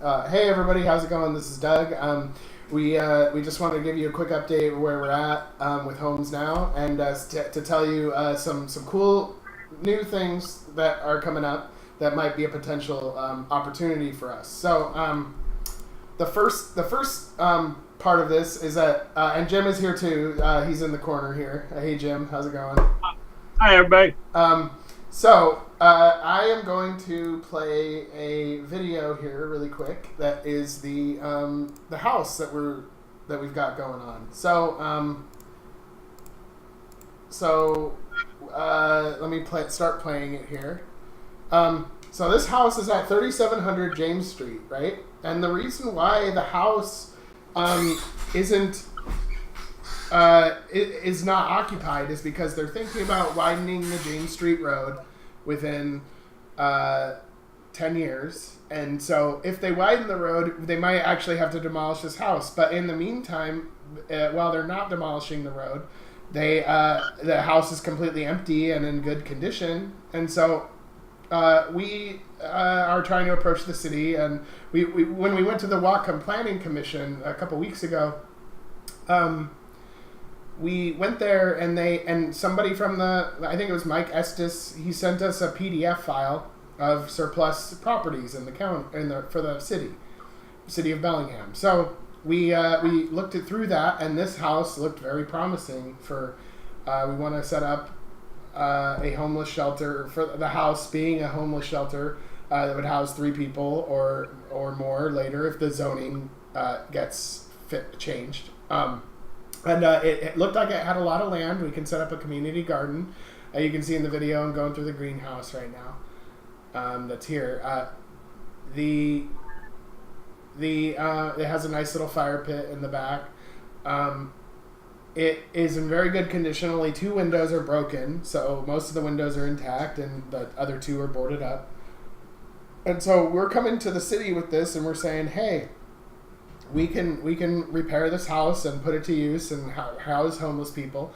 Hey everybody, how's it going? This is Doug. We just wanted to give you a quick update of where we're at with HomesNOW, and to tell you some cool new things that are coming up that might be a potential opportunity for us. So the first part of this is that, and Jim is here too. He's in the corner here. Hey Jim, how's it going? Hi, everybody. I am going to play a video here really quick. That is the house that we've got going on. Let me start playing it here. So this house is at 3700 James Street, right? And the reason why the house is not occupied is because they're thinking about widening the James Street Road within 10 years. And so if they widen the road, they might actually have to demolish this house. But in the meantime, while they're not demolishing the road, the house is completely empty and in good condition. And so we are trying to approach the city. And when we went to the Whatcom Planning Commission a couple weeks ago, we went there and somebody from I think it was Mike Estes, he sent us a PDF file of surplus properties in the county for the city of Bellingham. So we looked through that, and this house looked very promising for. We want to set up a homeless shelter, for the house being a homeless shelter that would house 3 people or more later if the zoning gets changed. And it looked like it had a lot of land. We can set up a community garden. You can see in the video, I'm going through the greenhouse right now. That's here. It has a nice little fire pit in the back. It is in very good condition. Only 2 windows are broken, so most of the windows are intact, and the other 2 are boarded up. And so we're coming to the city with this, and we're saying, hey, we can repair this house and put it to use and house homeless people.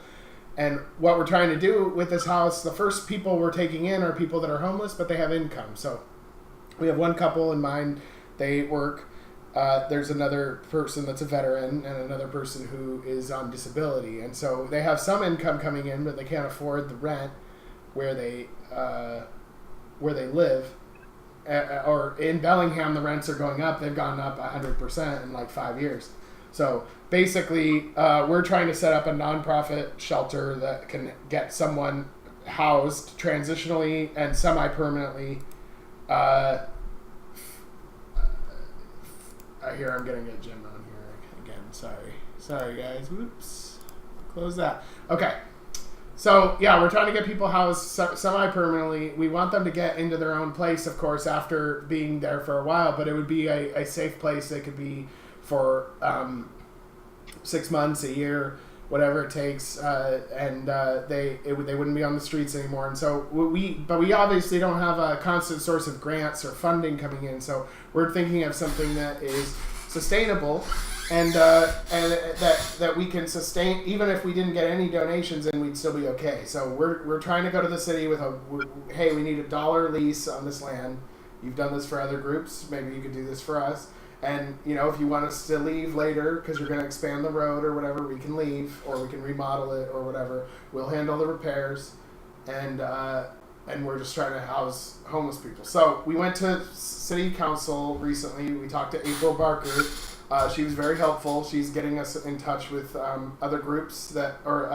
And what we're trying to do with this house, the first people we're taking in are people that are homeless, but they have income. So we have one couple in mind. They work. There's another person that's a veteran and another person who is on disability. And so they have some income coming in, but they can't afford the rent where they live. Or in Bellingham, the rents are going up. They've gone up 100% in like 5 years. So basically, we're trying to set up a nonprofit shelter that can get someone housed transitionally and semi-permanently. Here, I'm getting a Jim on here again. Sorry guys. Whoops. Close that. Okay. So, yeah, we're trying to get people housed semi-permanently. We want them to get into their own place, of course, after being there for a while, but it would be a safe place. They could be for 6 months, a year, whatever it takes, and they wouldn't be on the streets anymore. And so we obviously don't have a constant source of grants or funding coming in, so we're thinking of something that is sustainable and that we can sustain. Even if we didn't get any donations in, we'd still be okay. So we're trying to go to the city with hey, we need $1 lease on this land. You've done this for other groups, maybe you could do this for us. And if you want us to leave later because you're going to expand the road or whatever, we can leave, or we can remodel it or whatever. We'll handle the repairs, and we're just trying to house homeless people. So we went to city council recently. We talked to April Barker. She was very helpful. She's getting us in touch with other groups that, or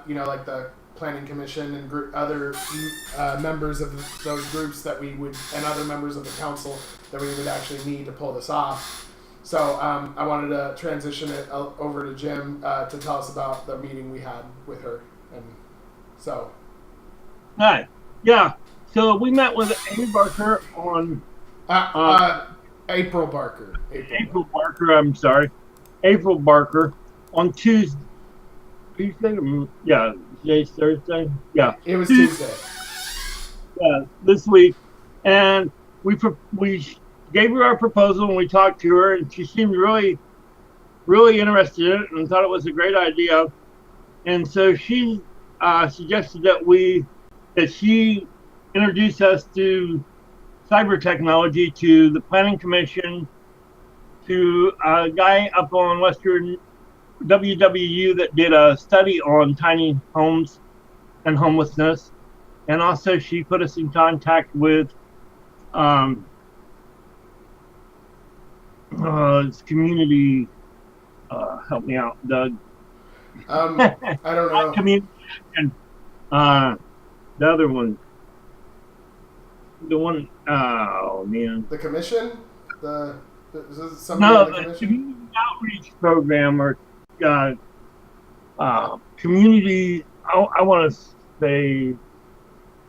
like the Planning Commission and other members of those groups that we would, and other members of the council that we would actually need to pull this off. So I wanted to transition it over to Jim to tell us about the meeting we had with her. And so. Hi. Yeah. So we met with Amy Barker on. April Barker. April Barker. I'm sorry. April Barker on Tuesday. Yeah. Today's Thursday. Yeah. It was Tuesday. Yeah, this week, and we gave her our proposal and we talked to her, and she seemed really, really interested in it and thought it was a great idea. And so she suggested that she introduce us to cyber technology to the Planning Commission to a guy up on Western WWU that did a study on tiny homes and homelessness. And also she put us in contact with it's community, help me out, Doug. I don't know. Community and the other one. The one, oh man. The commission? Is this something No, in the the commission? community outreach program or community, I want to say.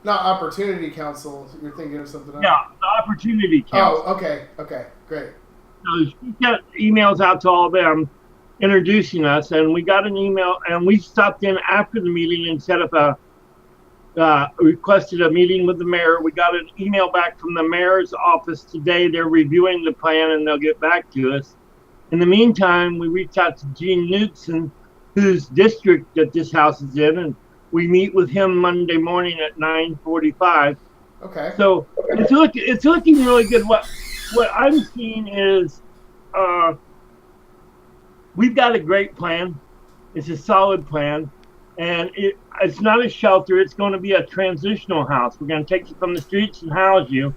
Not Opportunity Council. You're thinking of something else? Yeah, the Opportunity Council. Oh, okay. Okay, great. So she got emails out to all of them introducing us, and we got an email, and we stopped in after the meeting and set up requested a meeting with the mayor. We got an email back from the mayor's office today. They're reviewing the plan, and they'll get back to us. In the meantime, we reached out to Gene Knudsen, whose district that this house is in, and we meet with him Monday morning at 9:45. Okay. So it's looking really good. What I'm seeing is we've got a great plan. It's a solid plan, and it's not a shelter. It's going to be a transitional house. We're going to take you from the streets and house you,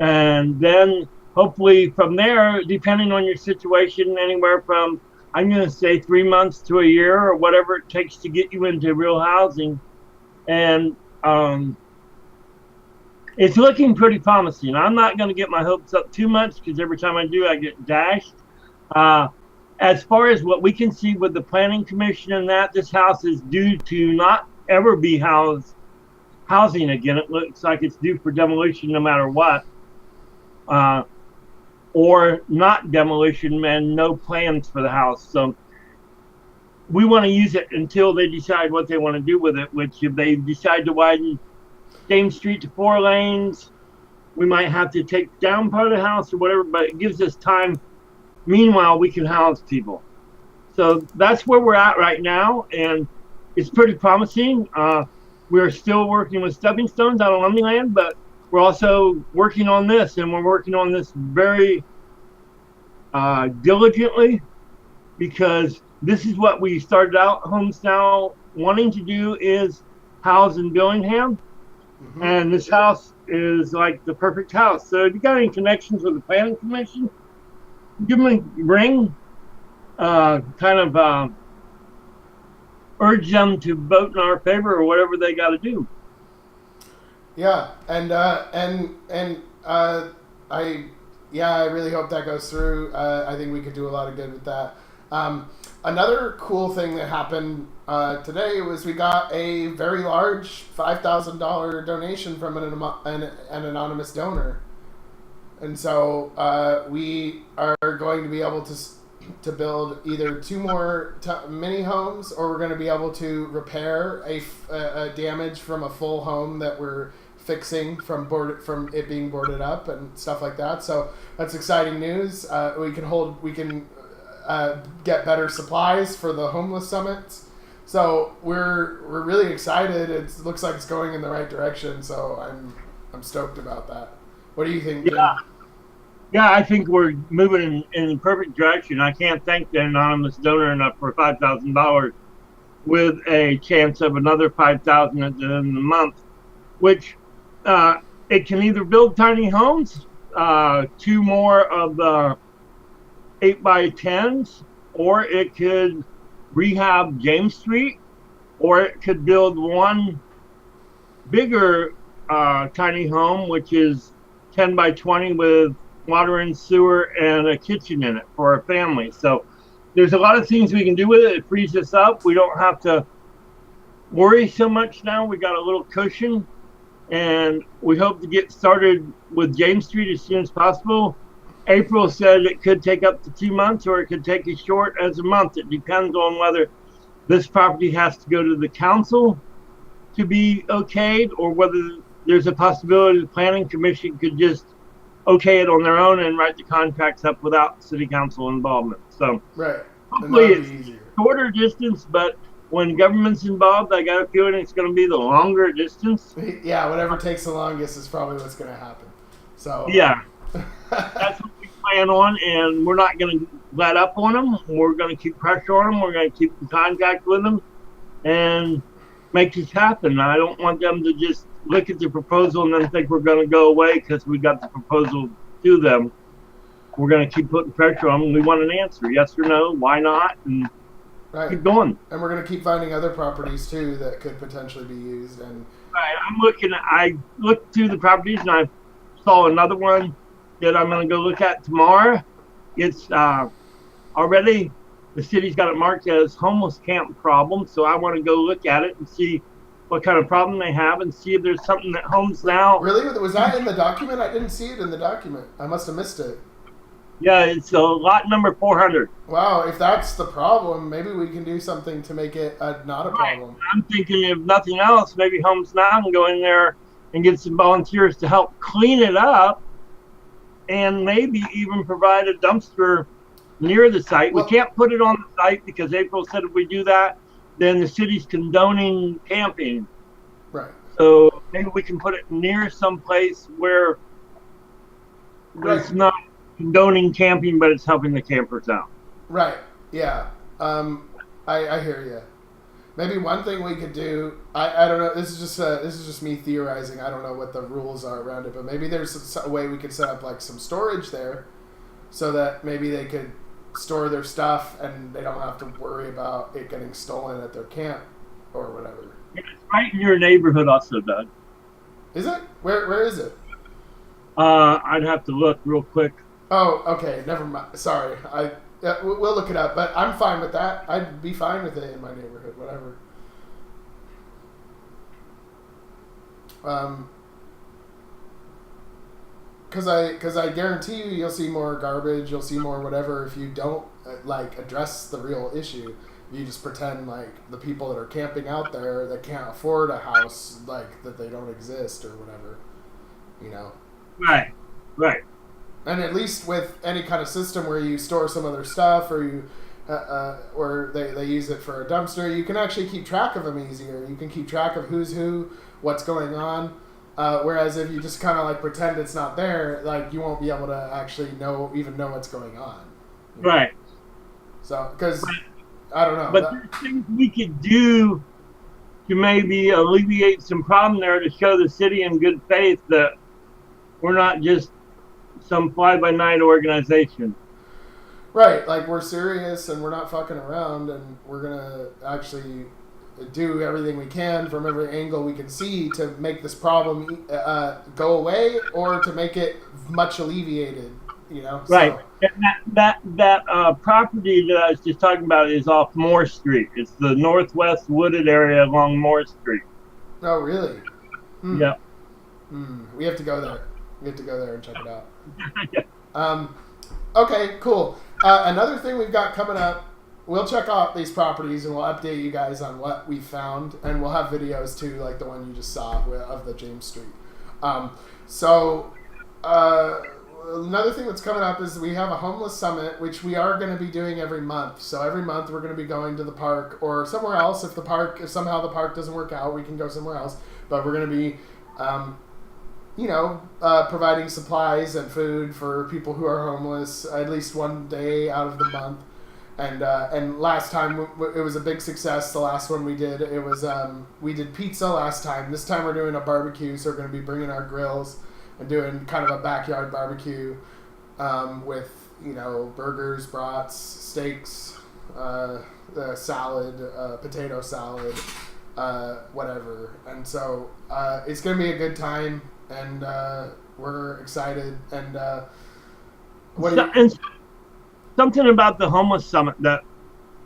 and then hopefully from there, depending on your situation, anywhere from, I'm going to say 3 months to a year or whatever it takes to get you into real housing. And it's looking pretty promising. I'm not going to get my hopes up too much because every time I do, I get dashed. As far as what we can see with the Planning Commission and that, this house is due to not ever be housing again. It looks like it's due for demolition no matter what. Or not demolition, and no plans for the house. So we want to use it until they decide what they want to do with it, which if they decide to widen James Street to 4 lanes, we might have to take down part of the house or whatever, but it gives us time. Meanwhile, we can house people. So that's where we're at right now, and it's pretty promising. We're still working with stepping stones out on Lumberland, but we're also working on this, and we're working on this very diligently, because this is what we started out HomesNOW wanting to do, is house in Bellingham. Mm-hmm. And this house is like the perfect house. So if you got any connections with the Planning Commission, give them a ring, urge them to vote in our favor or whatever they got to do. Yeah, I really hope that goes through. I think we could do a lot of good with that. Another cool thing that happened today was we got a very large $5,000 donation from an anonymous donor, and so we are going to be able to build either 2 more mini homes, or we're going to be able to repair a damage from a full home that we're fixing from it being boarded up and stuff like that. So that's exciting news. We can get better supplies for the homeless summits. So we're really excited. It looks like it's going in the right direction. So I'm stoked about that. What do you think, Jim? Yeah, I think we're moving in the perfect direction. I can't thank the anonymous donor enough for $5,000 with a chance of another $5,000 at the end of the month, which it can either build tiny homes, 2 more of the 8x10s, or it could rehab James Street, or it could build 1 bigger tiny home, which is 10x20 with water and sewer and a kitchen in it for a family. So there's a lot of things we can do with it. It frees us up. We don't have to worry so much now. We got a little cushion, and we hope to get started with James Street as soon as possible. April said it could take up to 2 months, or it could take as short as a month. It depends on whether this property has to go to the council to be okayed, or whether there's a possibility the Planning Commission could just okay it on their own and write the contracts up without city council involvement. So right. Hopefully it's shorter distance, but when government's involved, I got a feeling it's going to be the longer distance. Yeah, whatever takes the longest is probably what's going to happen. So yeah, that's what we plan on, and we're not going to let up on them. We're going to keep pressure on them. We're going to keep in contact with them and make this happen. I don't want them to just look at the proposal and then think we're going to go away because we got the proposal to them. We're going to keep putting pressure on them. We want an answer, yes or no, why not, and keep going. And we're going to keep finding other properties too that could potentially be used. And I looked through the properties and I saw another one that I'm going to go look at tomorrow. It's already, the city's got it marked as homeless camp problem, so I want to go look at it and see what kind of problem they have and see if there's something that HomesNOW. Really? Was that in the document? I didn't see it in the document. I must have missed it. Yeah, it's lot number 400. Wow, if that's the problem, maybe we can do something to make it not a problem. I'm thinking if nothing else, maybe HomesNOW can go in there and get some volunteers to help clean it up and maybe even provide a dumpster near the site. We can't put it on the site because April said if we do that, then the city's condoning camping. Right. So maybe we can put it near some place where it's not condoning camping, but it's helping the campers out. Right. Yeah. I hear you. Maybe one thing we could do. I don't know. This is just me theorizing. I don't know what the rules are around it, but maybe there's a way we could set up like some storage there, so that maybe they could store their stuff and they don't have to worry about it getting stolen at their camp or whatever. It's right in your neighborhood also, Doug. Is it? Where is it? I'd have to look real quick. Oh, okay. Never mind. Sorry. We'll look it up, but I'm fine with that. I'd be fine with it in my neighborhood, whatever. Because I guarantee you'll see more garbage, you'll see more whatever if you don't address the real issue. You just pretend like the people that are camping out there that can't afford a house, like that they don't exist or whatever, you know. Right. And at least with any kind of system where you store some of their stuff or you or they use it for a dumpster, you can actually keep track of them easier. You can keep track of who's who, what's going on. Whereas if you just kind of like pretend it's not there, like you won't be able to actually know what's going on. Right. So, because I don't know. But there's things we could do to maybe alleviate some problem there to show the city in good faith that we're not just some fly-by-night organization. Right, like we're serious and we're not fucking around and we're going to actually do everything we can from every angle we can see to make this problem go away or to make it much alleviated, you know? Right. So. And that property that I was just talking about is off Moore Street. It's the northwest wooded area along Moore Street. Oh, really? Yeah. We have to go there. We have to go there and check it out. Yeah. Okay, cool. Another thing we've got coming up, we'll check out these properties and we'll update you guys on what we found, and we'll have videos too, like the one you just saw of the James Street. Another thing that's coming up is we have a homeless summit, which we are going to be doing every month. So every month we're going to be going to the park or somewhere else. If somehow the park doesn't work out, we can go somewhere else. But we're going to be providing supplies and food for people who are homeless at least one day out of the month. And last time it was a big success. The last one we did, it was we did pizza last time. This time we're doing a barbecue, so we're going to be bringing our grills and doing kind of a backyard barbecue with burgers, brats, steaks, salad, potato salad, whatever. And so it's going to be a good time. And we're excited. And something about the homeless summit that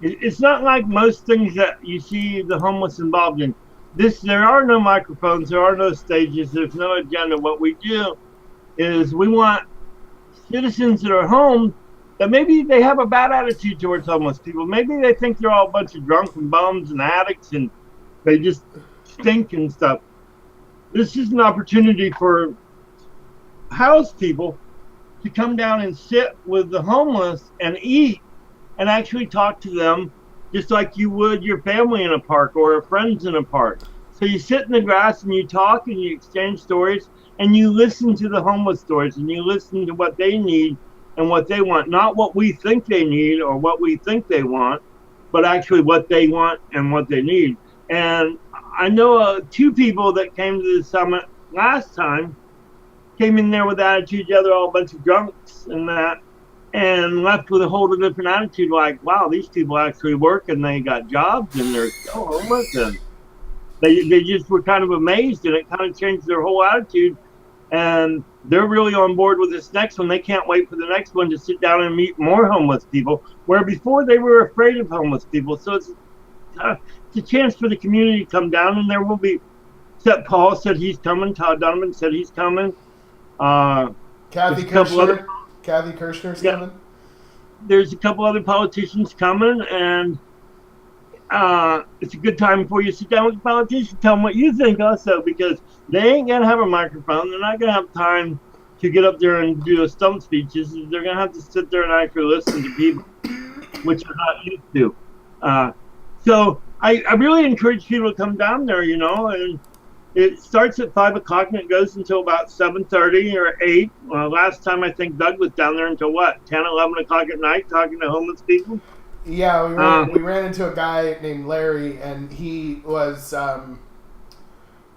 it's not like most things that you see the homeless involved in. There are no microphones, there are no stages, there's no agenda. What we do is we want citizens that are home that maybe they have a bad attitude towards homeless people. Maybe they think they're all a bunch of drunken bums and addicts and they just stink and stuff. This is an opportunity for house people to come down and sit with the homeless and eat and actually talk to them just like you would your family in a park or friends in a park. So you sit in the grass and you talk and you exchange stories and you listen to the homeless stories and you listen to what they need and what they want, not what we think they need or what we think they want, but actually what they want and what they need. And I know 2 people that came to the summit last time came in there with attitude, yeah, they're all a bunch of drunks and that, and left with a whole different attitude, like, wow, these people actually work and they got jobs and they're still homeless, and they just were kind of amazed, and it kind of changed their whole attitude, and they're really on board with this next one. They can't wait for the next one to sit down and meet more homeless people, where before they were afraid of homeless people. So it's a chance for the community to come down, and there will be, Paul said he's coming, Todd Donovan said he's coming. Kathy Kirshner's coming. There's a couple other politicians coming, and it's a good time before you sit down with the politicians. Tell them what you think also, because they ain't going to have a microphone. They're not going to have time to get up there and do a stump speeches. They're going to have to sit there and actually listen to people, which they're not used to. So I really encourage people to come down there, and it starts at 5 o'clock and it goes until about 7:30 or 8. Last time I think Doug was down there until 10, 11 o'clock at night talking to homeless people. Yeah, we ran into a guy named Larry, and he was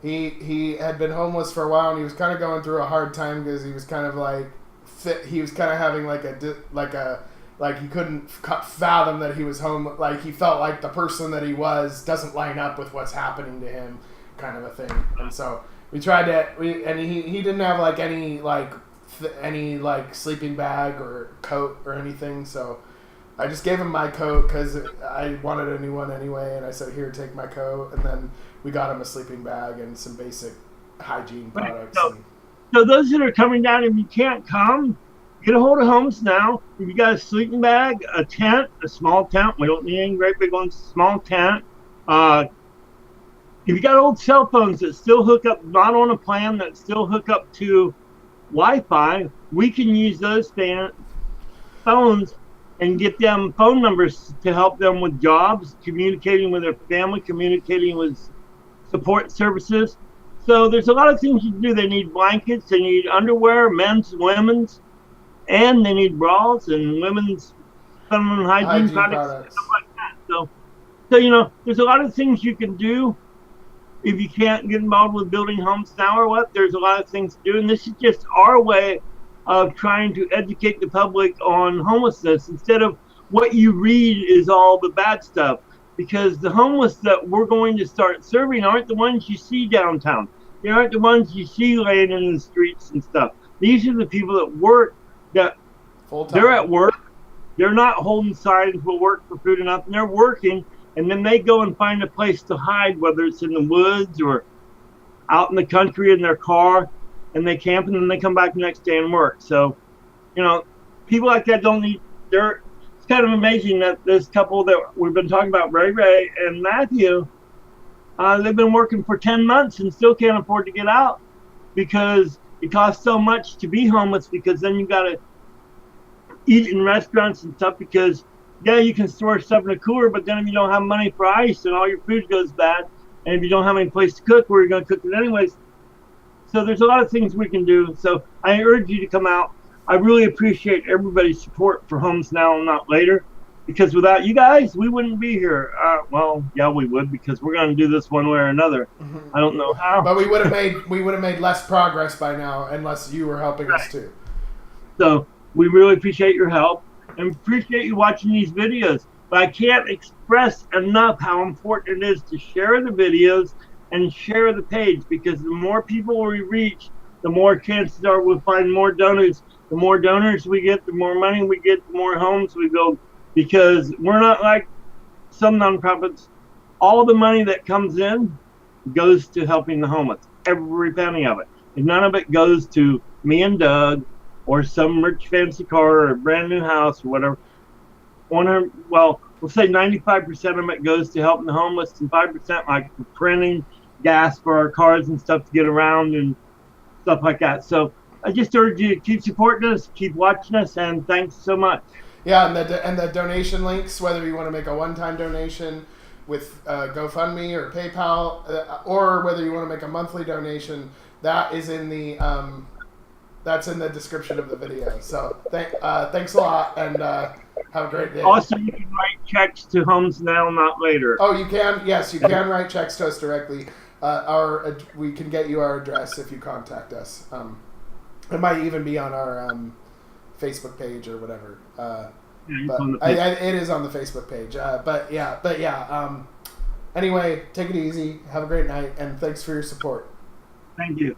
he had been homeless for a while, and he was kind of going through a hard time because he was kind of like he was kind of having like he couldn't fathom that he was home. Like he felt like the person that he was doesn't line up with what's happening to him, kind of a thing. And so we tried to, and he didn't have like any sleeping bag or coat or anything. So I just gave him my coat because I wanted a new one anyway, and I said, "Here, take my coat." And then we got him a sleeping bag and some basic hygiene products. So those that are coming down, if you can't come, get a hold of HomesNOW. If you got a sleeping bag, a tent, a small tent, we don't need any great big ones, small tent. If you got old cell phones that still hook up, not on a plan, that still hook up to Wi-Fi, we can use those phones and get them phone numbers to help them with jobs, communicating with their family, communicating with support services. So there's a lot of things you can do. They need blankets, they need underwear, men's and women's, and they need bras and women's feminine hygiene products and stuff like that. So there's a lot of things you can do. If you can't get involved with building HomesNOW or what, there's a lot of things to do. And this is just our way of trying to educate the public on homelessness instead of what you read is all the bad stuff. Because the homeless that we're going to start serving aren't the ones you see downtown. They aren't the ones you see laying in the streets and stuff. These are the people that work, that they're at work. They're not holding signs for work for food and nothing. They're working. And then they go and find a place to hide, whether it's in the woods or out in the country in their car, and they camp, and then they come back the next day and work. So, people like that don't need, it's kind of amazing that this couple that we've been talking about, Ray and Matthew, they've been working for 10 months and still can't afford to get out because it costs so much to be homeless, because then you got to eat in restaurants and stuff, because yeah, you can store stuff in a cooler, but then if you don't have money for ice and all your food goes bad, and if you don't have any place to cook, where you're going to cook it anyways. So there's a lot of things we can do. So I urge you to come out. I really appreciate everybody's support for HomesNOW and Not Later, because without you guys, we wouldn't be here. Well, yeah, we would, because we're going to do this one way or another. Mm-hmm. I don't know how. But we would have made less progress by now unless you were helping us too. So we really appreciate your help. And appreciate you watching these videos. But I can't express enough how important it is to share the videos and share the page, because the more people we reach, the more chances are we'll find more donors. The more donors we get, the more money we get, the more homes we build, because we're not like some nonprofits. All the money that comes in goes to helping the homeless, every penny of it. And none of it goes to me and Doug, or some rich fancy car, or a brand new house, or whatever. We'll say 95% of it goes to helping the homeless, and 5% like for printing, gas for our cars and stuff to get around and stuff like that. So I just urge you to keep supporting us, keep watching us, and thanks so much. Yeah, and the donation links, whether you want to make a one-time donation with GoFundMe or PayPal, or whether you want to make a monthly donation, that is in the That's in the description of the video. So thanks a lot, and have a great day. Also, you can write checks to HomesNOW, not later. Oh, you can? Yes, you can write checks to us directly. We can get you our address if you contact us. It might even be on our Facebook page or whatever. It is on the Facebook page. Anyway, take it easy. Have a great night, and thanks for your support. Thank you.